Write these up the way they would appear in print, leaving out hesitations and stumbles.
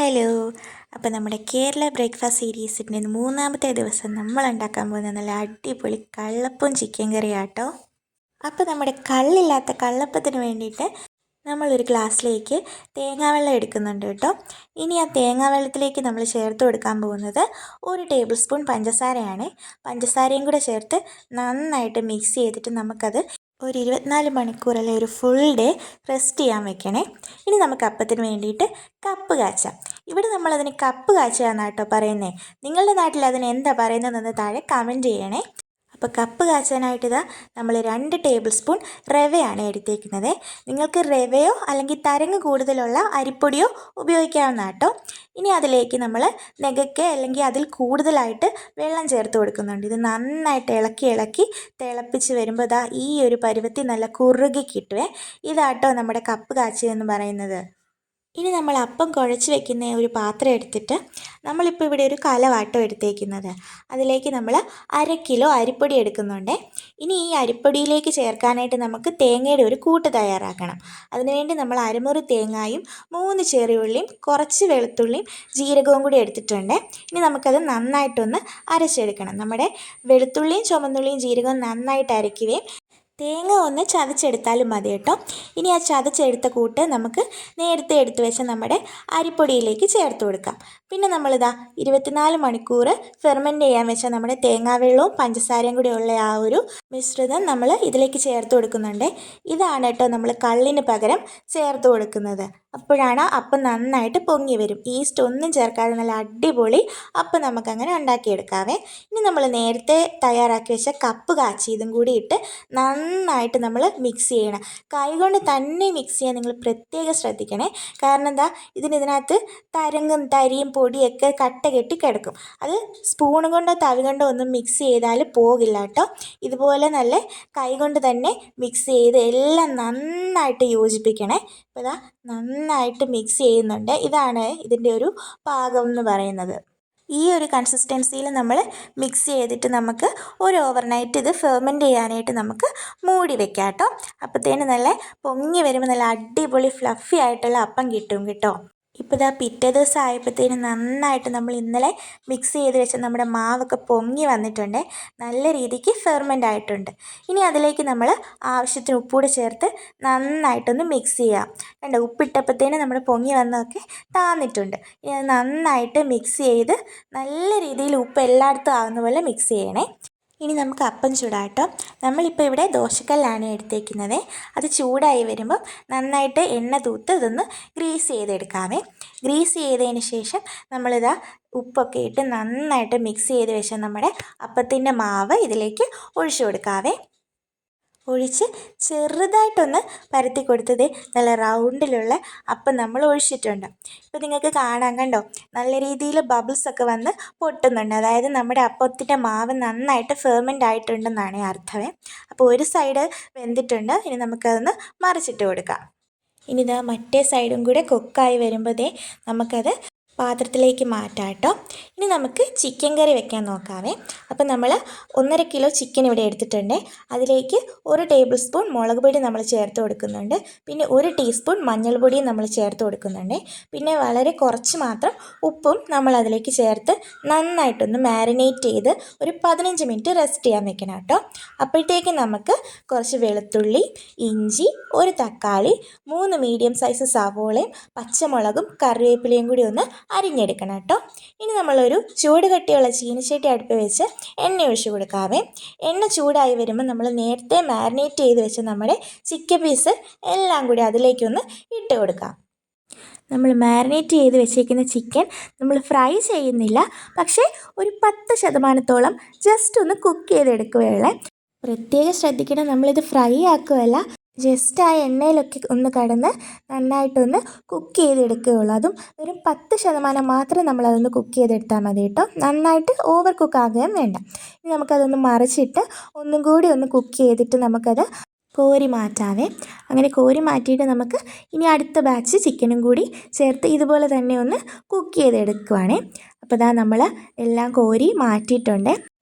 Hello. അപ്പോൾ നമ്മുടെ Kerala breakfast സീരീസിൻ്റെ മൂന്നാമത്തെ ദിവസം നമ്മൾ ഉണ്ടാക്കാൻ പോകുന്ന നല്ല അടിപൊളി കള്ളപ്പവും ചിക്കൻ കറിയാട്ടോ. അപ്പോൾ നമ്മുടെ കള്ളില്ലാത്ത കള്ളപ്പത്തിന് വേണ്ടിയിട്ട് നമ്മളൊരു ഗ്ലാസ്സിലേക്ക് തേങ്ങാവെള്ളം എടുക്കുന്നുണ്ട് കേട്ടോ. ഇനി ആ തേങ്ങാവെള്ളത്തിലേക്ക് നമ്മൾ ചേർത്ത് കൊടുക്കാൻ പോകുന്നത് 1 ടേബിൾ സ്പൂൺ പഞ്ചസാരയാണ്. പഞ്ചസാരയും കൂടെ ചേർത്ത് നന്നായിട്ട് മിക്സ് ചെയ്തിട്ട് നമുക്കത് ഒരു 24 മണിക്കൂർ അല്ലെങ്കിൽ ഒരു ഫുൾ ഡേ റെസ്റ്റ് ചെയ്യാൻ വെക്കണേ. ഇനി നമുക്ക് അപ്പത്തിന് വേണ്ടിയിട്ട് കപ്പ് കാച്ചാം. ഇവിടെ നമ്മളതിന് കപ്പ് കാച്ചുക എന്നാണ് കേട്ടോ പറയുന്നത്. നിങ്ങളുടെ നാട്ടിൽ അതിന് എന്താ പറയുന്നതെന്ന് താഴെ കമൻറ്റ് ചെയ്യണേ. അപ്പോൾ കപ്പ് കാച്ചാനായിട്ട് നമ്മൾ 2 ടേബിൾ സ്പൂൺ റവയാണ് എടുത്തേക്കുന്നത്. നിങ്ങൾക്ക് റവയോ അല്ലെങ്കിൽ തരങ്ങ് കൂടുതലുള്ള അരിപ്പൊടിയോ ഉപയോഗിക്കാവുന്ന കേട്ടോ. ഇനി അതിലേക്ക് നമ്മൾ നെകയ്ക്ക് അല്ലെങ്കിൽ അതിൽ കൂടുതലായിട്ട് വെള്ളം ചേർത്ത് കൊടുക്കുന്നുണ്ട്. ഇത് നന്നായിട്ട് ഇളക്കി തിളപ്പിച്ച് വരുമ്പോൾ ഈ ഒരു പരുവത്തിൽ നല്ല കുറുകി കിട്ടുവേ. ഇതാട്ടോ നമ്മുടെ കപ്പ് കാച്ചുക എന്ന് പറയുന്നത്. ഇനി നമ്മൾ അപ്പം കുഴച്ച് വെക്കുന്ന ഒരു പാത്രം എടുത്തിട്ട് നമ്മളിപ്പോൾ ഇവിടെ ഒരു കലവാട്ടോ എടുത്തേക്കുന്നത്. അതിലേക്ക് നമ്മൾ 1/2 കിലോ അരിപ്പൊടി എടുക്കുന്നുണ്ട്. ഇനി ഈ അരിപ്പൊടിയിലേക്ക് ചേർക്കാനായിട്ട് നമുക്ക് തേങ്ങയുടെ ഒരു കൂട്ട് തയ്യാറാക്കണം. അതിനുവേണ്ടി നമ്മൾ അരമുറി തേങ്ങായും 3 ചെറിയ ഉള്ളിയും കുറച്ച് വെളുത്തുള്ളിയും ജീരകവും കൂടി എടുത്തിട്ടുണ്ട്. ഇനി നമുക്കത് നന്നായിട്ടൊന്ന് അരച്ചെടുക്കണം. നമ്മുടെ വെളുത്തുള്ളിയും ചുമന്നുള്ളിയും ജീരകവും നന്നായിട്ട് അരയ്ക്കുകയും തേങ്ങ ഒന്ന് ചതച്ചെടുത്താലും മതി കേട്ടോ. ഇനി ആ ചതച്ചെടുത്ത കൂട്ട് നമുക്ക് നേരത്തെ എടുത്തു വെച്ച നമ്മുടെ അരിപ്പൊടിയിലേക്ക് ചേർത്ത് കൊടുക്കാം. പിന്നെ നമ്മളിതാ 24 മണിക്കൂർ ഫെർമെൻറ്റ് ചെയ്യാൻ വെച്ച നമ്മുടെ തേങ്ങാവെള്ളവും പഞ്ചസാരയും കൂടി ഉള്ള ആ ഒരു മിശ്രിതം നമ്മൾ ഇതിലേക്ക് ചേർത്ത് കൊടുക്കുന്നുണ്ട്. ഇതാണ് കേട്ടോ നമ്മൾ കള്ളിന് പകരം ചേർത്ത് കൊടുക്കുന്നത്. അപ്പോഴാണ് അപ്പം നന്നായിട്ട് പൊങ്ങി വരും. ഈസ്റ്റ് ഒന്നും ചേർക്കാതെ നല്ല അടിപൊളി അപ്പം നമുക്കങ്ങനെ ഉണ്ടാക്കിയെടുക്കാവേ. ഇനി നമ്മൾ നേരത്തെ തയ്യാറാക്കി വെച്ച കപ്പ് കാച്ചിയതും കൂടി ഇട്ട് നന്നായിട്ട് നമ്മൾ മിക്സ് ചെയ്യണം. കൈകൊണ്ട് തന്നെ മിക്സ് ചെയ്യാൻ നിങ്ങൾ പ്രത്യേകം ശ്രദ്ധിക്കണേ. കാരണം ഇതിനകത്ത് തരങ്ങും തരിയും പൊടിയൊക്കെ കട്ട കെട്ടി കിടക്കും. അത് സ്പൂൺ കൊണ്ടോ തവി കൊണ്ടോ ഒന്നും മിക്സ് ചെയ്താൽ പോകില്ല കേട്ടോ. ഇതുപോലെ നല്ല കൈകൊണ്ട് തന്നെ മിക്സ് ചെയ്ത് എല്ലാം നന്നായിട്ട് യോജിപ്പിക്കണേ. അപ്പോൾ നന്നായിട്ട് മിക്സ് ചെയ്യുന്നുണ്ട്. ഇതാണ് ഇതിൻ്റെ ഒരു പാകം എന്ന് പറയുന്നത്. ഈ ഒരു കൺസിസ്റ്റൻസിയിൽ നമ്മൾ മിക്സ് ചെയ്തിട്ട് നമുക്ക് ഒരു ഓവർനൈറ്റ് ഇത് ഫെർമെൻറ്റ് ചെയ്യാനായിട്ട് നമുക്ക് മൂടി വെക്കാം കേട്ടോ. അപ്പോഴത്തേന് നല്ല പൊങ്ങി വരുമ്പോൾ നല്ല അടിപൊളി ഫ്ലഫി ആയിട്ടുള്ള അപ്പം കിട്ടും കേട്ടോ. ഇപ്പോൾ പിറ്റേ ദിവസം ആയപ്പോഴത്തേന് നന്നായിട്ട് നമ്മൾ ഇന്നലെ മിക്സ് ചെയ്ത് വെച്ച നമ്മുടെ മാവൊക്കെ പൊങ്ങി വന്നിട്ടുണ്ട്. നല്ല രീതിക്ക് ഫെർമെൻ്റ് ആയിട്ടുണ്ട്. ഇനി അതിലേക്ക് നമ്മൾ ആവശ്യത്തിന് ഉപ്പൂടെ ചേർത്ത് നന്നായിട്ടൊന്ന് മിക്സ് ചെയ്യാം. കണ്ടോ, ഉപ്പിട്ടപ്പോഴത്തേന് നമ്മുടെ പൊങ്ങി വന്നതൊക്കെ താന്നിട്ടുണ്ട്. ഇനി അത് നന്നായിട്ട് മിക്സ് ചെയ്ത് നല്ല രീതിയിൽ ഉപ്പ് എല്ലായിടത്തും ആവുന്ന പോലെ മിക്സ് ചെയ്യണേ. ഇനി നമുക്ക് അപ്പം ചൂടാം കേട്ടോ. നമ്മളിപ്പോൾ ഇവിടെ ദോശക്കല്ലാണ് എടുത്തേക്കുന്നത്. അത് ചൂടായി വരുമ്പോൾ നന്നായിട്ട് എണ്ണ തൂത്ത് ഇതൊന്ന് ഗ്രീസ് ചെയ്തെടുക്കാവേ. ഗ്രീസ് ചെയ്തതിന് ശേഷം നമ്മളിതാ ഉപ്പൊക്കെ ഇട്ട് നന്നായിട്ട് മിക്സ് ചെയ്ത് വെച്ച നമ്മുടെ അപ്പത്തിൻ്റെ മാവ് ഇതിലേക്ക് ഒഴിച്ചു കൊടുക്കാവേ. ഒഴിച്ച് ചെറുതായിട്ടൊന്ന് പരത്തി കൊടുത്തത് നല്ല റൗണ്ടിലുള്ള അപ്പം നമ്മൾ ഒഴിച്ചിട്ടുണ്ട്. ഇപ്പോൾ നിങ്ങൾക്ക് കാണാൻ കണ്ടോ, നല്ല രീതിയിൽ ബബിൾസൊക്കെ വന്ന് പൊട്ടുന്നുണ്ട്. അതായത് നമ്മുടെ അപ്പത്തിൻ്റെ മാവ് നന്നായിട്ട് ഫെർമെൻ്റ് ആയിട്ടുണ്ടെന്നാണ് അർത്ഥമേ. അപ്പോൾ ഒരു സൈഡ് വെന്തിട്ടുണ്ട്. ഇനി നമുക്കതൊന്ന് മറിച്ചിട്ട് കൊടുക്കാം. ഇനി മറ്റേ സൈഡും കൂടെ കുക്കായി വരുമ്പോഴേ നമുക്കത് പാത്രത്തിലേക്ക് മാറ്റാം കേട്ടോ. ഇനി നമുക്ക് ചിക്കൻ കറി വെക്കാൻ നോക്കാവേ. അപ്പം നമ്മൾ 1.5 കിലോ ചിക്കൻ ഇവിടെ എടുത്തിട്ടുണ്ട്. അതിലേക്ക് 1 ടേബിൾ സ്പൂൺ മുളക് പൊടി നമ്മൾ ചേർത്ത് കൊടുക്കുന്നുണ്ട്. പിന്നെ 1 ടീസ്പൂൺ മഞ്ഞൾപ്പൊടിയും നമ്മൾ ചേർത്ത് കൊടുക്കുന്നുണ്ട്. പിന്നെ വളരെ കുറച്ച് മാത്രം ഉപ്പും നമ്മൾ അതിലേക്ക് ചേർത്ത് നന്നായിട്ടൊന്ന് മാരിനേറ്റ് ചെയ്ത് ഒരു 15 മിനിറ്റ് റെസ്റ്റ് ചെയ്യാൻ വെക്കണം കേട്ടോ. അപ്പോഴത്തേക്ക് നമുക്ക് കുറച്ച് വെളുത്തുള്ളി, ഇഞ്ചി, 1 തക്കാളി, 3 മീഡിയം സൈസ് സവോളയും പച്ചമുളകും കറിവേപ്പിലയും കൂടി ഒന്ന് അരിഞ്ഞെടുക്കണം കേട്ടോ. ഇനി നമ്മളൊരു ചൂട് കട്ടിയുള്ള ചീനച്ചട്ടി അടുപ്പ് വെച്ച് എണ്ണ ഒഴിച്ച് കൊടുക്കാവേ. എണ്ണ ചൂടായി വരുമ്പോൾ നമ്മൾ നേരത്തെ മാരിനേറ്റ് ചെയ്ത് വെച്ച നമ്മുടെ ചിക്കൻ പീസ് എല്ലാം കൂടി അതിലേക്കൊന്ന് ഇട്ട് കൊടുക്കാം. നമ്മൾ മാരിനേറ്റ് ചെയ്ത് വെച്ചേക്കുന്ന ചിക്കൻ നമ്മൾ ഫ്രൈ ചെയ്യുന്നില്ല, പക്ഷേ ഒരു 10% ജസ്റ്റ് ഒന്ന് കുക്ക് ചെയ്തെടുക്കുകയുള്ളേ. പ്രത്യേകം ശ്രദ്ധിക്കണം, നമ്മളിത് ഫ്രൈ ആക്കുകയല്ല, ജസ്റ്റ് ആ എണ്ണയിലൊക്കെ ഒന്ന് കടന്ന് നന്നായിട്ടൊന്ന് കുക്ക് ചെയ്തെടുക്കുകയുള്ളൂ. അതും ഒരു 10% മാത്രം നമ്മളതൊന്ന് കുക്ക് ചെയ്തെടുത്താൽ മതി കേട്ടോ. നന്നായിട്ട് ഓവർ കുക്ക് ആകുകയും വേണ്ട. ഇനി നമുക്കതൊന്ന് മറിച്ചിട്ട് ഒന്നും കൂടി ഒന്ന് കുക്ക് ചെയ്തിട്ട് നമുക്കത് കോരി മാറ്റാവേ. അങ്ങനെ കോരി മാറ്റിയിട്ട് നമുക്ക് ഇനി അടുത്ത ബാച്ച് ചിക്കനും കൂടി ചേർത്ത് ഇതുപോലെ തന്നെ ഒന്ന് കുക്ക് ചെയ്തെടുക്കുവാണേ. അപ്പോൾ നമ്മൾ എല്ലാം കോരി മാറ്റിയിട്ടുണ്ട്.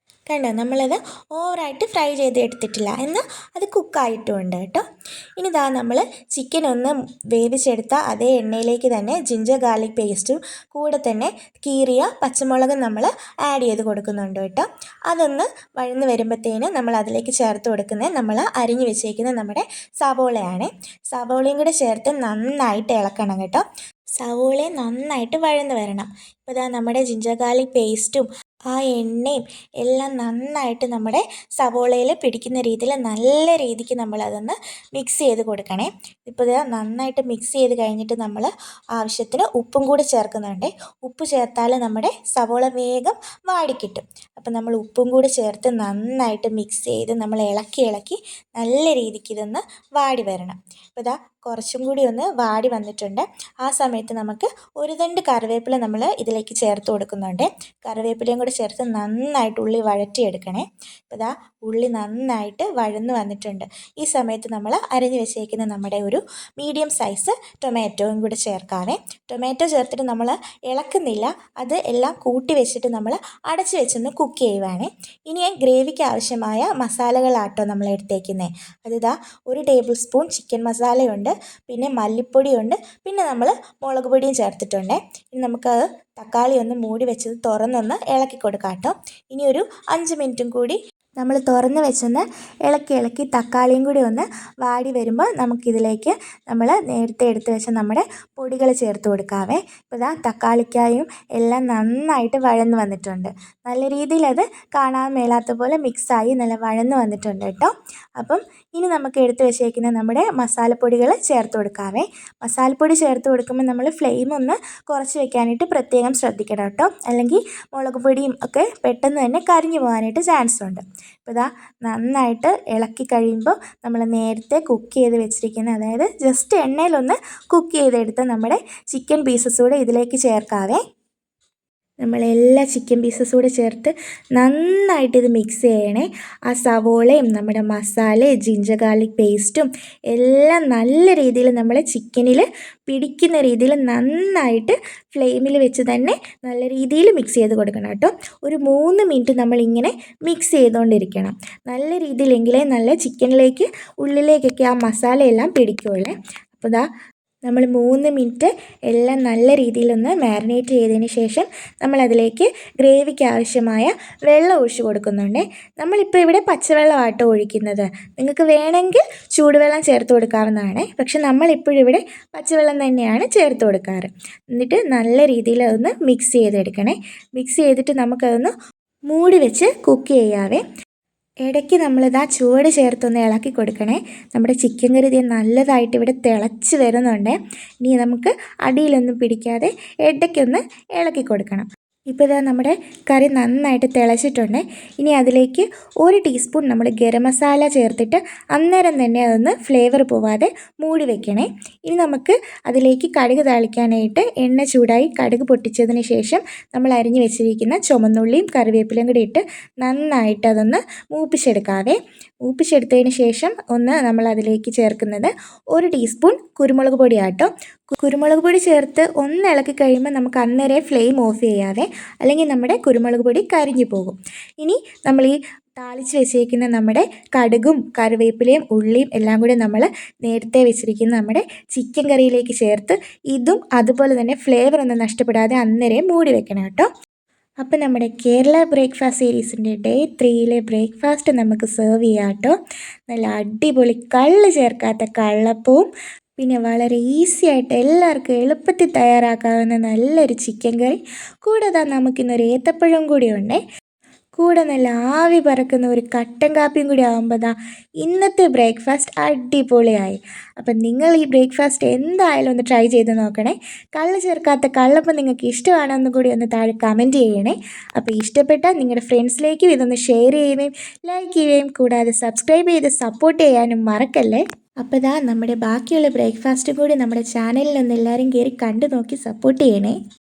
കണ്ടോ, നമ്മളത് ഓവറായിട്ട് ഫ്രൈ ചെയ്ത് എടുത്തിട്ടില്ല, എന്നാൽ അത് കുക്കായിട്ടുമുണ്ട് കേട്ടോ. ഇനി ഇതാ നമ്മൾ ചിക്കൻ ഒന്ന് വേവിച്ചെടുത്ത അതേ എണ്ണയിലേക്ക് തന്നെ ജിഞ്ചർ ഗാർലിക് പേസ്റ്റും കൂടെ തന്നെ കീറിയ പച്ചമുളകും നമ്മൾ ആഡ് ചെയ്ത് കൊടുക്കുന്നുണ്ട് കേട്ടോ. അതൊന്ന് വഴന്ന് വരുമ്പോഴത്തേന് നമ്മൾ അതിലേക്ക് ചേർത്ത് കൊടുക്കുന്നത് നമ്മൾ അരിഞ്ഞു വെച്ചേക്കുന്ന നമ്മുടെ സവോളയാണ്. സവോളയും കൂടെ ചേർത്ത് നന്നായിട്ട് ഇളക്കണം കേട്ടോ. സവോളയും നന്നായിട്ട് വഴന്ന് വരണം. ഇപ്പോൾ ഇതാ നമ്മുടെ ജിഞ്ചർ ഗാർലിക് പേസ്റ്റും ആ എണ്ണയും എല്ലാം നന്നായിട്ട് നമ്മുടെ സവോളയിൽ പിടിക്കുന്ന രീതിയിൽ നല്ല രീതിക്ക് നമ്മളതൊന്ന് മിക്സ് ചെയ്ത് കൊടുക്കണേ. ഇപ്പോൾ ഇത് നന്നായിട്ട് മിക്സ് ചെയ്ത് കഴിഞ്ഞിട്ട് നമ്മൾ ആവശ്യത്തിന് ഉപ്പും കൂടി ചേർക്കുന്നുണ്ട്. ഉപ്പ് ചേർത്താൽ നമ്മുടെ സവോള വേഗം വാടിക്കിട്ടും. അപ്പോൾ നമ്മൾ ഉപ്പും കൂടി ചേർത്ത് നന്നായിട്ട് മിക്സ് ചെയ്ത് നമ്മൾ ഇളക്കി നല്ല രീതിക്ക് ഇതൊന്ന് വാടി വരണം. ഇപ്പോൾ ഇതാ കുറച്ചും കൂടി ഒന്ന് വാടി വന്നിട്ടുണ്ട്. ആ സമയത്ത് നമുക്ക് ഒരു തണ്ട് കറിവേപ്പില നമ്മൾ ഇതിലേക്ക് ചേർത്ത് കൊടുക്കുന്നുണ്ട്. കറിവേപ്പിലയും കൂടി ചേർത്ത് നന്നായിട്ട് ഉള്ളി വഴറ്റിയെടുക്കണേ. അപ്പോൾ ഇതാ ഉള്ളി നന്നായിട്ട് വഴന്ന് വന്നിട്ടുണ്ട്. ഈ സമയത്ത് നമ്മൾ അരിഞ്ഞ് വെച്ചേക്കുന്ന നമ്മുടെ ഒരു മീഡിയം സൈസ് ടൊമാറ്റോയും കൂടി ചേർക്കാവേ. ടൊമാറ്റോ ചേർത്തിട്ട് നമ്മൾ ഇളക്കുന്നില്ല, അത് എല്ലാം കൂട്ടി വെച്ചിട്ട് നമ്മൾ അടച്ച് വെച്ചൊന്ന് കുക്ക് ചെയ്യുവാണ്. ഇനി ഗ്രേവിക്ക് ആവശ്യമായ മസാലകളാട്ടോ നമ്മൾ എടുത്തേക്കുന്നത്. അതിതാ 1 ടേബിൾ സ്പൂൺ ചിക്കൻ മസാലയുണ്ട്, പിന്നെ മല്ലിപ്പൊടിയുണ്ട്, പിന്നെ നമ്മൾ മുളക് പൊടിയും ചേർത്തിട്ടുണ്ട്. ഇനി നമുക്കത് തക്കാളി ഒന്ന് മൂടി വെച്ചത് തുറന്നൊന്ന് ഇളക്കി കൊടുക്കാം കേട്ടോ. ഇനി ഒരു 5 മിനിറ്റും കൂടി നമ്മൾ തുറന്ന് വെച്ചൊന്ന് ഇളക്കി തക്കാളിയും കൂടി ഒന്ന് വാടി വരുമ്പോൾ നമുക്കിതിലേക്ക് നമ്മൾ നേരത്തെ എടുത്ത് വെച്ച നമ്മുടെ പൊടികൾ ചേർത്ത് കൊടുക്കാവേ. ഇപ്പോൾ ഇതാ തക്കാളിക്കായും എല്ലാം നന്നായിട്ട് വഴന്ന് വന്നിട്ടുണ്ട്. നല്ല രീതിയിൽ അത് കാണാൻ മേലാത്ത പോലെ മിക്സായി നല്ല വഴന്ന് വന്നിട്ടുണ്ട് കേട്ടോ. അപ്പം ഇനി നമുക്ക് എടുത്ത് വെച്ചേക്കുന്ന നമ്മുടെ മസാലപ്പൊടികൾ ചേർത്ത് കൊടുക്കാവേ. മസാലപ്പൊടി ചേർത്ത് കൊടുക്കുമ്പോൾ നമ്മൾ ഫ്ലെയിം ഒന്ന് കുറച്ച് വെക്കാനായിട്ട് പ്രത്യേകം ശ്രദ്ധിക്കണം കേട്ടോ. അല്ലെങ്കിൽ മുളക് പൊടിയും ഒക്കെ പെട്ടെന്ന് തന്നെ കരിഞ്ഞു പോകാനായിട്ട് ചാൻസ് ഉണ്ട്. ഇപ്പോൾ ഇതാ നന്നായിട്ട് ഇളക്കി കഴിയുമ്പോൾ നമ്മൾ നേരത്തെ കുക്ക് ചെയ്ത് വെച്ചിരിക്കുന്ന, അതായത് ജസ്റ്റ് എണ്ണയിലൊന്ന് കുക്ക് ചെയ്തെടുത്ത് നമ്മുടെ ചിക്കൻ പീസസ് കൂടെ ഇതിലേക്ക് ചേർക്കാവേ. നമ്മളെല്ലാ ചിക്കൻ പീസസ് കൂടെ ചേർത്ത് നന്നായിട്ട് ഇത് മിക്സ് ചെയ്യണേ. ആ സവോളയും നമ്മുടെ മസാലയും ജിഞ്ചർ ഗാർലിക് പേസ്റ്റും എല്ലാം നല്ല രീതിയിൽ നമ്മൾ ചിക്കനിൽ പിടിക്കുന്ന രീതിയിൽ നന്നായിട്ട് ഫ്ലെയിമിൽ വെച്ച് തന്നെ നല്ല രീതിയിൽ മിക്സ് ചെയ്ത് കൊടുക്കണം കേട്ടോ. ഒരു 3 മിനിറ്റ് നമ്മളിങ്ങനെ മിക്സ് ചെയ്തുകൊണ്ടിരിക്കണം. നല്ല രീതിയിലെങ്കിലേ നല്ല ചിക്കനിലേക്ക് ഉള്ളിലേക്കൊക്കെ ആ മസാലയെല്ലാം പിടിക്കുകയുള്ളേ. അപ്പോൾ ഇതാ നമ്മൾ 3 മിനിറ്റ് എല്ലാം നല്ല രീതിയിലൊന്ന് മാരിനേറ്റ് ചെയ്തതിന് ശേഷം നമ്മളതിലേക്ക് ഗ്രേവിക്ക് ആവശ്യമായ വെള്ളം ഒഴിച്ച് കൊടുക്കുന്നുണ്ട്. നമ്മളിപ്പോൾ ഇവിടെ പച്ചവെള്ളമാട്ടോ ഒഴിക്കുന്നത്. നിങ്ങൾക്ക് വേണമെങ്കിൽ ചൂടുവെള്ളം ചേർത്ത് കൊടുക്കാവുന്നതാണ്. പക്ഷെ നമ്മളിപ്പോഴിവിടെ പച്ചവെള്ളം തന്നെയാണ് ചേർത്ത് കൊടുക്കാറ്. എന്നിട്ട് നല്ല രീതിയിൽ അതൊന്ന് മിക്സ് ചെയ്തെടുക്കണേ. മിക്സ് ചെയ്തിട്ട് നമുക്കതൊന്ന് മൂടി വെച്ച് കുക്ക് ചെയ്യാവേ. ഇടയ്ക്ക് നമ്മളിതാ ചുവട് ചേർത്തൊന്ന് ഇളക്കി കൊടുക്കണേ. നമ്മുടെ ചിക്കൻ കറി നല്ലതായിട്ട് ഇവിടെ തിളച്ച് വരുന്നുണ്ട്. ഇനി നമുക്ക് അടിയിലൊന്നും പിടിക്കാതെ ഇടയ്ക്കൊന്ന് ഇളക്കി കൊടുക്കണം. ഇപ്പോൾ ഇതാ നമ്മുടെ കറി നന്നായിട്ട് തിളച്ചിട്ടുണ്ട്. ഇനി അതിലേക്ക് 1 ടീസ്പൂൺ നമ്മൾ ഗരം മസാല ചേർത്തിട്ട് അന്നേരം തന്നെ അതൊന്ന് ഫ്ലേവർ പോവാതെ മൂടി വെക്കണേ. ഇനി നമുക്ക് അതിലേക്ക് കടുക് താളിക്കാനായിട്ട് എണ്ണ ചൂടായി കടുക് പൊട്ടിച്ചതിന് ശേഷം നമ്മൾ അരിഞ്ഞു വെച്ചിരിക്കുന്ന ചുമന്നുള്ളിയും കറിവേപ്പിലയും കൂടി ഇട്ട് നന്നായിട്ട് അതൊന്ന് മൂപ്പിച്ചെടുക്കാവേ. മൂപ്പിച്ചെടുത്തതിന് ശേഷം നമ്മൾ അതിലേക്ക് ചേർക്കുന്നത് 1 ടീസ്പൂൺ കുരുമുളക് പൊടിയാട്ടോ. കുരുമുളക് പൊടി ചേർത്ത് ഒന്ന് ഇളക്കി കഴിയുമ്പോൾ നമുക്ക് അന്നേരം ഫ്ലെയിം ഓഫ് ചെയ്യാവേ, അല്ലെങ്കിൽ നമ്മുടെ കുരുമുളക് പൊടി കരിഞ്ഞു പോകും. ഇനി നമ്മൾ ഈ താളിച്ച് വെച്ചേക്കുന്ന നമ്മുടെ കടുകും കറിവേപ്പിലയും ഉള്ളിയും എല്ലാം കൂടി നമ്മൾ നേരത്തെ വെച്ചിരിക്കുന്ന നമ്മുടെ ചിക്കൻ കറിയിലേക്ക് ചേർത്ത് ഇതും അതുപോലെ തന്നെ ഫ്ലേവർ ഒന്നും നഷ്ടപ്പെടാതെ അന്നേരം മൂടി വെക്കണം കേട്ടോ. അപ്പോൾ നമ്മുടെ കേരള ബ്രേക്ക്ഫാസ്റ്റ് സീരീസിൻ്റെ ഡേ 3 ബ്രേക്ക്ഫാസ്റ്റ് നമുക്ക് സെർവ് ചെയ്യാം കേട്ടോ. നല്ല അടിപൊളി കള്ള് ചേർക്കാത്ത കള്ളപ്പവും പിന്നെ വളരെ ഈസി ആയിട്ട് എല്ലാവർക്കും എളുപ്പത്തിൽ തയ്യാറാക്കാവുന്ന നല്ലൊരു ചിക്കൻ കറി, കൂടാതെ നമുക്കിന്നൊരു ഏത്തപ്പഴം കൂടി ഉണ്ടേ. കൂടെ നല്ല ആവി പറക്കുന്ന ഒരു കട്ടൻ കാപ്പിയും കൂടി ആകുമ്പോൾ ഇന്നത്തെ ബ്രേക്ക്ഫാസ്റ്റ് അടിപൊളിയായി. അപ്പം നിങ്ങൾ ഈ ബ്രേക്ക്ഫാസ്റ്റ് എന്തായാലും ഒന്ന് ട്രൈ ചെയ്ത് നോക്കണേ. കള്ള് ചേർക്കാത്ത കള്ളപ്പം നിങ്ങൾക്ക് ഇഷ്ടമാണെന്ന് കൂടി ഒന്ന് താഴെ കമൻറ്റ് ചെയ്യണേ. അപ്പോൾ ഇഷ്ടപ്പെട്ടാൽ നിങ്ങളുടെ ഫ്രണ്ട്സിലേക്കും ഇതൊന്ന് ഷെയർ ചെയ്യുകയും ലൈക്ക് ചെയ്യുകയും കൂടാതെ സബ്സ്ക്രൈബ് ചെയ്ത് സപ്പോർട്ട് ചെയ്യാനും മറക്കല്ലേ. അപ്പോൾ നമ്മുടെ ബാക്കിയുള്ള ബ്രേക്ക്ഫാസ്റ്റ് കൂടി നമ്മുടെ ചാനലിലൊന്ന് എല്ലാവരും കയറി കണ്ടു നോക്കി സപ്പോർട്ട് ചെയ്യണേ.